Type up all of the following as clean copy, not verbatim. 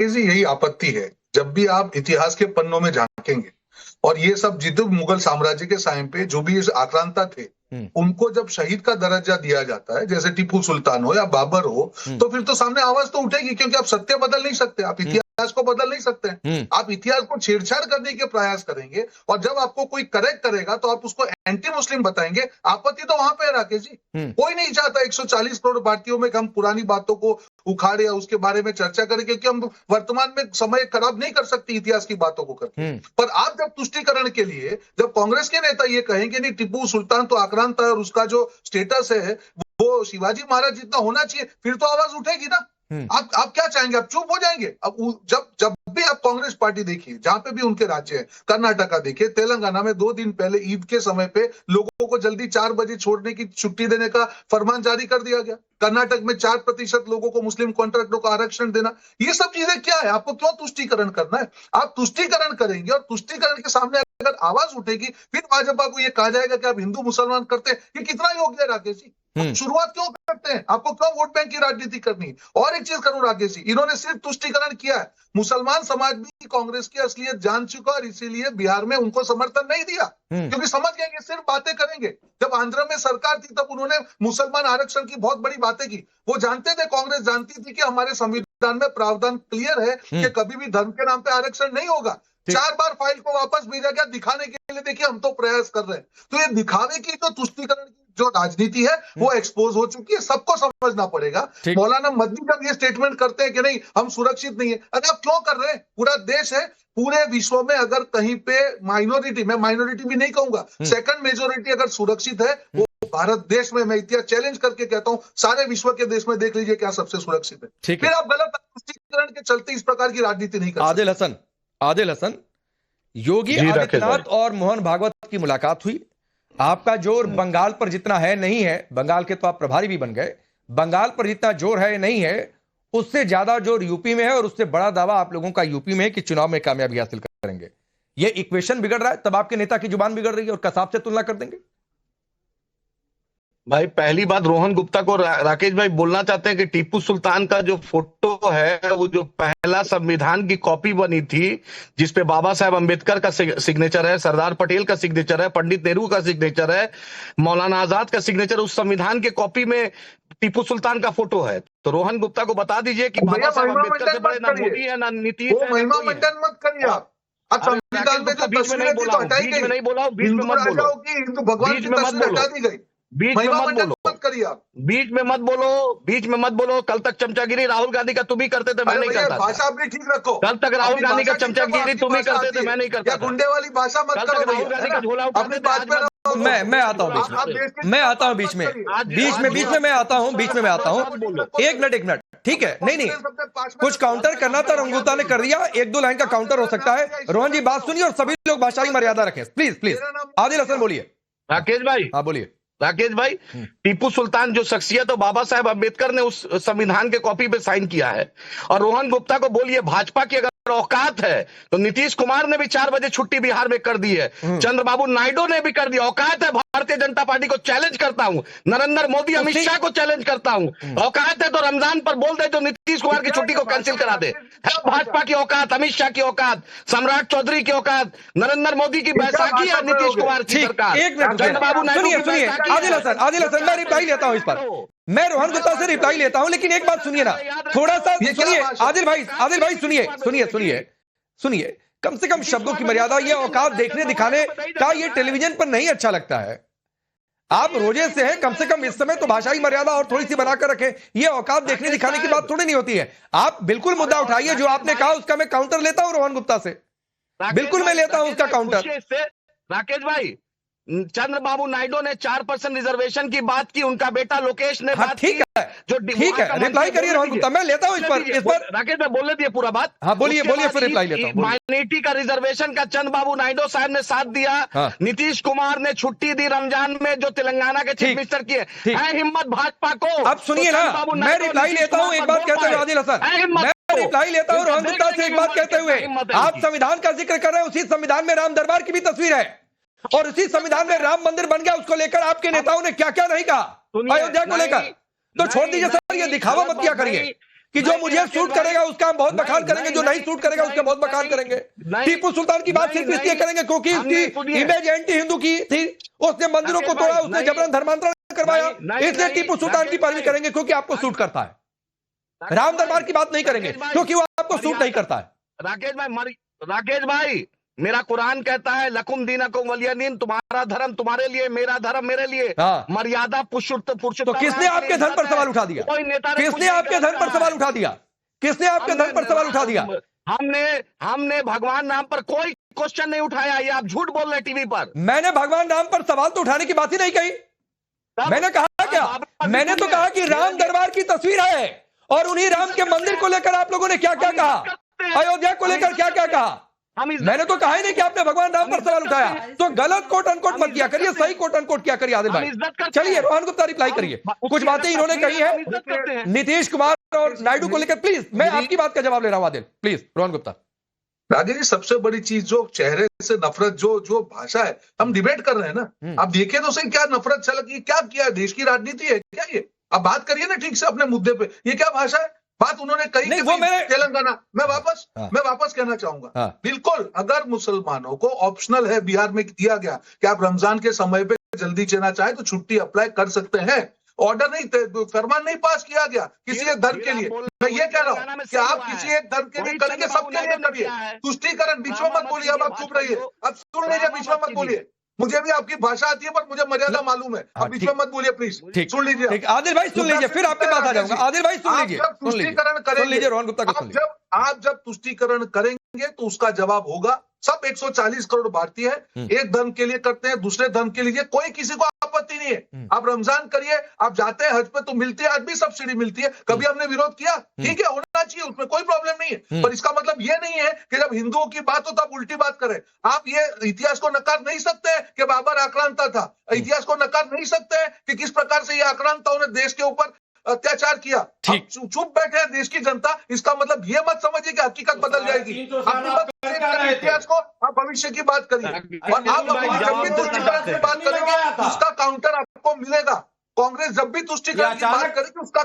जी यही आपत्ति है। जब भी आप इतिहास के पन्नों में झांकेंगे और ये सब जिद्द मुगल साम्राज्य के टाइम पे जो भी इस आक्रांता थे, उनको जब शहीद का दर्जा दिया जाता है, जैसे टीपू सुल्तान हो या बाबर हो, तो फिर तो सामने आवाज तो उठेगी, क्योंकि आप सत्य बदल नहीं सकते, आप इतिहास को बदल नहीं सकते हैं। आप इतिहास को छेड़छाड़ करने के प्रयास करेंगे और जब आपको कोई करेक्ट करेगा तो आप उसको एंटी मुस्लिम बताएंगे। आपत्ति तो वहां पे है राकेश जी। कोई नहीं चाहता 140 करोड़ भारतीयों में हम पुरानी बातों को उखाड़े या उसके बारे में चर्चा करें, क्योंकि हम वर्तमान में समय खराब नहीं कर सकते इतिहास की बातों को करके। पर आप जब तुष्टीकरण के लिए, जब कांग्रेस के नेता ये कहेंगे नहीं टीपू सुल्तान तो आक्रांत है और उसका जो स्टेटस है वो शिवाजी महाराज जितना होना चाहिए, फिर तो आवाज उठेगी ना। आप क्या चाहेंगे? आप चुप हो जाएंगे? अब जब भी आप कांग्रेस पार्टी देखिए, जहां पे भी उनके राज्य है, कर्नाटका देखिए, तेलंगाना में 2 दिन पहले ईद के समय पे लोगों को जल्दी 4 बजे छोड़ने की छुट्टी देने का फरमान जारी कर दिया गया। कर्नाटक में 4% लोगों को, मुस्लिम कॉन्ट्रैक्टरों को आरक्षण देना। ये सब चीजें क्या है? आपको क्यों तुष्टीकरण करना है? आप तुष्टीकरण करेंगे और तुष्टीकरण के सामने अगर आवाज उठेगी, फिर भाजपा को ये कहा जाएगा कि आप हिंदू मुसलमान करते हैं। ये कितना योग्य है राकेश जी? शुरुआत क्यों करते हैं? आपको क्यों वोट बैंक की राजनीति करनी? और एक चीज करूं राकेश जी, इन्होंने सिर्फ तुष्टीकरण किया है, मुसलमान समाज भी कांग्रेस की असलियत जान चुका और इसीलिए बिहार में उनको समर्थन नहीं दिया, क्योंकि समझ गए कि सिर्फ बातें करेंगे। जब आंध्र में सरकार थी तब उन्होंने मुसलमान आरक्षण की बहुत बड़ी बातें की। वो जानते थे, कांग्रेस जानती थी कि हमारे संविधान में प्रावधान क्लियर है कि कभी भी धर्म के नाम पे आरक्षण नहीं होगा। 4 बार फाइल को वापस भेजा गया दिखाने के लिए, देखिए हम तो प्रयास कर रहे हैं। तो ये दिखावे की जो तुष्टीकरण की जो राजनीति है वो एक्सपोज हो चुकी है, सबको समझना पड़ेगा। मौलाना मदनी जब ये स्टेटमेंट करते हैं कि नहीं हम सुरक्षित नहीं है, अरे आप क्यों कर रहे हैं? पूरा देश है, पूरे विश्व में अगर कहीं पे माइनॉरिटी, मैं माइनॉरिटी भी नहीं कहूंगा, सेकंड मेजोरिटी अगर सुरक्षित है वो भारत देश में। मैं इतिहास चैलेंज करके कहता हूं, सारे विश्व के देश में देख लीजिए क्या सबसे सुरक्षित है। फिर आप गलत तुष्टीकरण के चलते इस प्रकार की राजनीति नहीं कर सकते। आदिल हसन, योगी आदित्यनाथ और मोहन भागवत की मुलाकात हुई। आपका जोर बंगाल पर जितना है नहीं है, बंगाल के तो आप प्रभारी भी बन गए, बंगाल पर जितना जोर है नहीं है, उससे ज्यादा जोर यूपी में है और उससे बड़ा दावा आप लोगों का यूपी में है कि चुनाव में कामयाबी हासिल करेंगे। ये इक्वेशन बिगड़ रहा है, तब आपके नेता की जुबान बिगड़ रही है और कसाब से तुलना कर देंगे। भाई पहली बात, रोहन गुप्ता को राकेश भाई बोलना चाहते हैं कि टीपू सुल्तान का जो फोटो है वो जो पहला संविधान की कॉपी बनी थी जिसपे बाबा साहेब अंबेडकर का सिग्नेचर है, सरदार पटेल का सिग्नेचर है, पंडित नेहरू का सिग्नेचर है, मौलाना आजाद का सिग्नेचर, उस संविधान के कॉपी में टीपू सुल्तान का फोटो है। तो रोहन गुप्ता को बता दीजिए कि बाबा साहेब अंबेडकर से बड़े ना मोदी है ना नीतीश है। महिमा मंडन मत करिए आप। संविधान में जो तस्वीरें थी तो हटाई गई, नहीं बोला, बीच में मत बोलो, हिंदू भगवान की तस्वीर हटा दी गई। बीच में मत बोलो, मत करिए आप, बीच में मत बोलो, बीच में मत बोलो। कल तक चमचागिरी राहुल गांधी का तुम ही करते थे, मैं नहीं करता। भाषा अपनी ठीक रखो। कल तक राहुल गांधी का चमचागिरी तुम ही करते थे, मैं नहीं करता। गुंडे वाली भाषा मत करो। राहुल गांधी का झोला अपनी बात पे मैं आता हूँ बीच में, मैं आता हूँ बीच में मैं आता हूँ, बीच में मैं आता हूँ। एक मिनट, ठीक है, नहीं कुछ काउंटर करना था, रंगूता ने कर दिया, 1-2 लाइन का काउंटर हो सकता है। रोहन जी बात सुनिए और सभी लोग भाषाई मर्यादा रखें, प्लीज। आदिल हसन बोलिए। राकेश भाई, हाँ बोलिए। राकेश भाई, टीपू सुल्तान जो शख्सियत, बाबा साहेब अंबेडकर ने उस संविधान के कॉपी पे साइन किया है। और रोहन गुप्ता को बोलिए, भाजपा की अगर औकात है तो नीतीश कुमार ने भी 4 बजे छुट्टी बिहार में कर दी है, चंद्रबाबू नायडू ने भी कर दिया। औकात है, भारतीय जनता पार्टी को चैलेंज करता हूं, नरेंद्र मोदी अमित शाह को चैलेंज करता हूं। औकात है तो रमजान पर बोल दे जो नीतीश कुमार की छुट्टी को कैंसिल करा दे। है भाजपा की औकात, अमित शाह की औकात, सम्राट चौधरी की औकात, नरेंद्र मोदी की बैसाखी है, नीतीश कुमार की सरकार। चंद्रबाबू नायडू, सुनिए आदिल हसन, मैं रिप्लाई लेता हूं इस पर, मैं रोहन गुप्ता से रिप्लाई लेता हूं, लेकिन एक बात सुनिए ना, थोड़ा सा सुनिए। आदिल भाई सुनिए, कम से कम शब्दों की मर्यादा, ये औकात देखने दिखाने का ये टेलीविजन पर नहीं अच्छा लगता है। आप रोजे से हैं, कम से कम इस समय तो भाषाई मर्यादा और थोड़ी सी बनाकर रखें। ये औकात देखने दिखाने की बात थोड़ी नहीं होती है। आप बिल्कुल मुद्दा उठाइए, जो आपने कहा उसका मैं काउंटर लेता हूं रोहन गुप्ता से, बिल्कुल मैं लेता हूं उसका काउंटर। राकेश भाई, चंद्रबाबू नायडू ने 4% रिजर्वेशन की बात की, उनका बेटा लोकेश ने बात ठीक है, रिप्लाई करिए रोहन गुप्ता, मैं लेता हूं इस पर। राकेश भाई बोलने दिए पूरा बात। हाँ बोलिए, फिर रिप्लाई लेता हूं। माइनॉरिटी का रिजर्वेशन का चंद्रबाबू नायडू साहब ने साथ दिया। नीतीश कुमार ने छुट्टी दी रमजान में, जो तेलंगाना के चीफ मिनिस्टर की है हिम्मत भाजपा को। अब सुनिए ना, मैं रिप्लाई लेता हूं एक बात कहते हुए आदिल हसन, मैं रिप्लाई लेता हूं रोहन गुप्ता से एक बात कहते हुए। आप संविधान का जिक्र कर रहे हैं, उसी संविधान में राम दरबार की भी तस्वीर है और उसी संविधान में राम मंदिर बन गया। उसको लेकर आपके नेताओं ने क्या क्या नहीं कहा अयोध्या को लेकर, तो छोड़ दीजिए सर, ये दिखावा मत किया करिए। कि जो मुझे सूट करेगा उसका हम बहुत बखान करेंगे, जो नहीं सूट करेगा उसका बहुत बखान करेंगे। टीपू सुल्तान की बात सिर्फ इसलिए करेंगे क्योंकि उसकी इमेज एंटी हिंदू की थी, उसने मंदिरों को तोड़ा, उसने जबरन धर्मांतरण करवाया, इसलिए टीपू सुल्तान की पैरवी करेंगे क्योंकि आपको सूट करता है। राम दरबार की बात नहीं करेंगे क्योंकि वो आपको सूट नहीं करता है। राकेश भाई, मेरा कुरान कहता है लकुम दीनकुम वलिय दीन, तुम्हारा धर्म तुम्हारे लिए, मेरा धर्म मेरे लिए। हाँ। मर्यादा पुरुषोत्तम। तो किसने आपके धर्म पर सवाल उठा दिया? किसने आपके धर्म पर सवाल उठा दिया? किसने आपके धर्म पर सवाल उठा दिया? हमने भगवान नाम पर कोई क्वेश्चन नहीं उठाया। ये आप झूठ बोल रहे टीवी पर। मैंने भगवान नाम पर सवाल तो उठाने की बात ही नहीं कही। मैंने कहा क्या? मैंने तो कहा कि राम दरबार की तस्वीर है और उन्हीं राम के मंदिर को लेकर आप लोगों ने क्या क्या कहा, अयोध्या को लेकर क्या क्या कहा। मैंने तो कहा ही नहीं कि आपने भगवान राम पर सवाल उठाया। तो गलत कोट अनकोट मत किया करिए, सही कोट अनकोट किया करिए आदिल भाई। चलिए रोहन गुप्ता रिप्लाई करिए। कुछ बातें इन्होंने कही है नीतीश कुमार और नायडू को लेकर। प्लीज मैं आपकी बात का जवाब ले रहा हूं आदिल, प्लीज रोहन गुप्ता। राजेश जी, सबसे बड़ी चीज जो चेहरे से नफरत, जो भाषा है, हम डिबेट कर रहे हैं ना, आप देखिए तो सही क्या नफरत छलक, क्या किया, देश की राजनीति है क्या ये? आप बात करिए ना ठीक से अपने मुद्दे पे। ये क्या भाषा है? बात उन्होंने कही कि तेलंगाना। मैं वापस कहना चाहूंगा, बिल्कुल अगर मुसलमानों को ऑप्शनल है बिहार में दिया गया कि आप रमजान के समय पे जल्दी चलना चाहे तो छुट्टी अप्लाई कर सकते हैं। ऑर्डर नहीं, फरमान नहीं पास किया गया किसी एक धर्म के लिए। मैं ये कह रहा हूँ कि आप किसी एक धर्म के लिए करेंगे, सबके लिए करिए। तुष्टीकरण बीच में मत बोलिए, अब आप चुप रहिए, अब सुन लीजिए, बीच में मत बोलिए। मुझे भी आपकी भाषा आती है पर मुझे मर्यादा मालूम है। अब बीच में मत बोलिए प्लीज, सुन लीजिए। आदिल भाई सुन लीजिए, फिर आपके पास आ जाऊंगा। आदिल भाई सुन लीजिए, तुष्टीकरण करेंगे, रोहन गुप्ता को सुन लीजिए। आप जब तुष्टीकरण करेंगे तो उसका जवाब होगा। सब 140 करोड़ भारतीय है, एक धर्म के लिए करते हैं, दूसरे धर्म के लिए कोई किसी को आपत्ति नहीं है। आप रमजान करिए, आप जाते हैं हज पे तो मिलती है, आज भी सब्सिडी मिलती है, कभी हमने विरोध किया? ठीक है, होना चाहिए, उसमें कोई प्रॉब्लम नहीं है। पर इसका मतलब ये नहीं है कि जब हिंदुओं की बात हो तो आप उल्टी बात करें। आप ये इतिहास को नकार नहीं सकते कि बाबर आक्रांता था, इतिहास को नकार नहीं सकते कि किस प्रकार से ये आक्रांताओं ने देश के ऊपर अत्याचार किया। चुप बैठे हैं देश की जनता, इसका मतलब ये मत समझिए कि हकीकत बदल जाएगी। इतिहास को आप भविष्य की बात करिए और आप जब भी तुष्टीकरण की बात करेंगे उसका काउंटर आपको मिलेगा। कांग्रेस जब भी तुष्टीकरण की बात करेगी उसका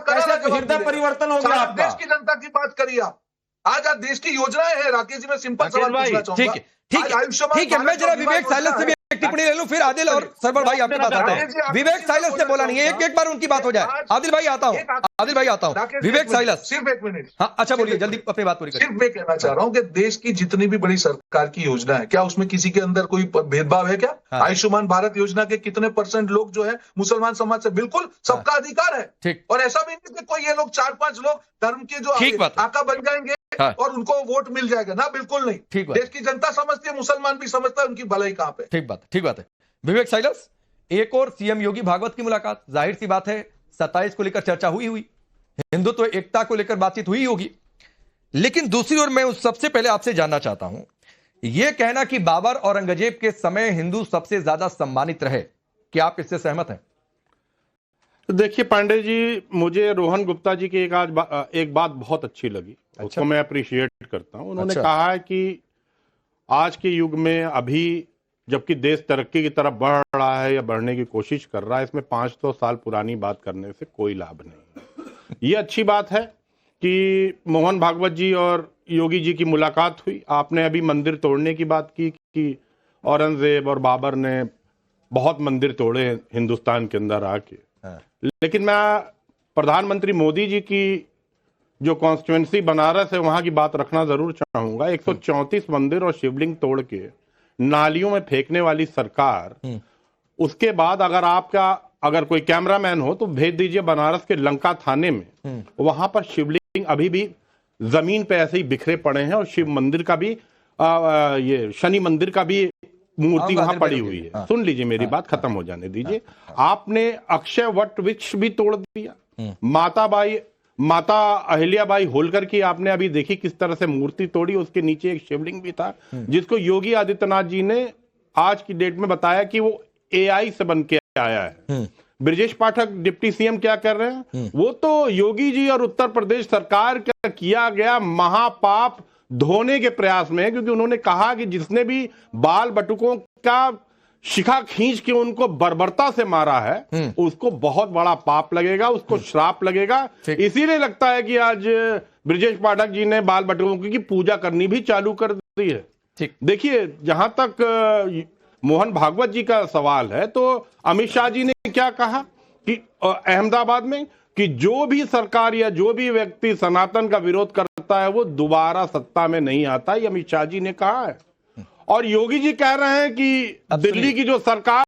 हृदय परिवर्तन हो गया आपका। देश की जनता की बात करिए आप। आज देश की योजनाएं हैं। राकेश जी, मैं सिंपल सवाल पूछना चाहूंगा। ठीक है, मैं जरा विवेक साइलेंस से भी एक टिप्पणी ले लूं, फिर आदिल और सरवर भाई आपके पास आते हैं। विवेक साइलेंस ने बोला नहीं है, एक बार उनकी बात हो जाए। आदिल भाई आता हूं, विवेक साइलेंस सिर्फ 1 मिनट। हाँ अच्छा, बोलिए जल्दी अपनी बात पूरी करिए। सिर्फ मैं कहना चाह रहा हूं कि देश की जितनी भी बड़ी सरकार की योजना है, क्या उसमें किसी के अंदर कोई भेदभाव है क्या? आयुष्मान भारत योजना के कितने % लोग जो है मुसलमान समाज से? बिल्कुल सबका अधिकार है। और ऐसा भी नहीं कि कोई ये लोग 4-5 लोग धर्म के जो आका बन जाएंगे और उनको वोट मिल जाएगा ना, बिल्कुल नहीं। देश की जनता समझती है, मुसलमान भी समझता है, उनकी भलाई कहां पे। ठीक बात है। विवेक साइलेंस, एक और सीएम योगी भागवत की मुलाकात, जाहिर सी बात है 27 को लेकर चर्चा हुई हिंदुत्व एकता को लेकर बातचीत हुई होगी, लेकिन दूसरी ओर मैं सबसे पहले आपसे जानना चाहता हूं, यह कहना कि बाबर औरंगजेब के समय हिंदू सबसे ज्यादा सम्मानित रहे, क्या आप इससे सहमत हैं? देखिए पांडे जी, मुझे रोहन गुप्ता जी की एक बात बहुत अच्छी लगी। उसको मैं अप्रिशिएट करता हूं। उन्होंने कहा है कि आज के युग में अभी जबकि देश तरक्की की तरफ बढ़ रहा है या बढ़ने की कोशिश कर रहा है, इसमें 500 साल पुरानी बात करने से कोई लाभ नहीं। ये अच्छी बात है कि मोहन भागवत जी और योगी जी की मुलाकात हुई। आपने अभी मंदिर तोड़ने की बात की कि औरंगजेब और बाबर ने बहुत मंदिर तोड़े हिंदुस्तान के अंदर आके, लेकिन मैं प्रधानमंत्री मोदी जी की जो कॉन्स्टिट्यूएंसी बनारस है वहां की बात रखना जरूर चाहूंगा। 134 मंदिर और शिवलिंग तोड़ के नालियों में फेंकने वाली सरकार, उसके बाद अगर कोई कैमरामैन हो तो भेज दीजिए बनारस के लंका थाने में, वहां पर शिवलिंग अभी भी जमीन पे ऐसे ही बिखरे पड़े हैं और शिव मंदिर का भी ये शनि मंदिर का भी मूर्ति वहां पड़ी हुई है। सुन लीजिए मेरी बात, खत्म हो जाने दीजिए। आपने अक्षय वट वृक्ष भी तोड़ दिया। माता अहिल्याबाई होलकर की आपने अभी देखी किस तरह से मूर्ति तोड़ी, उसके नीचे एक शिवलिंग भी था जिसको योगी आदित्यनाथ जी ने आज की डेट में बताया कि वो AI से बन के आया है। ब्रजेश पाठक डिप्टी सीएम क्या कर रहे हैं? वो तो योगी जी और उत्तर प्रदेश सरकार का किया गया महापाप धोने के प्रयास में है, क्योंकि उन्होंने कहा कि जिसने भी बाल बटुकों का शिखा खींच के उनको बर्बरता से मारा है, उसको बहुत बड़ा पाप लगेगा, उसको श्राप लगेगा। इसीलिए लगता है कि आज ब्रजेश पाठक जी ने बाल बटुकों की पूजा करनी भी चालू कर दी है। ठीक, देखिए जहां तक मोहन भागवत जी का सवाल है, तो अमित शाह जी ने क्या कहा कि अहमदाबाद में कि जो भी सरकार या जो भी व्यक्ति सनातन का विरोध करता है वो दोबारा सत्ता में नहीं आता, ये अमित शाह जी ने कहा है। और योगी जी कह रहे हैं कि दिल्ली की जो सरकार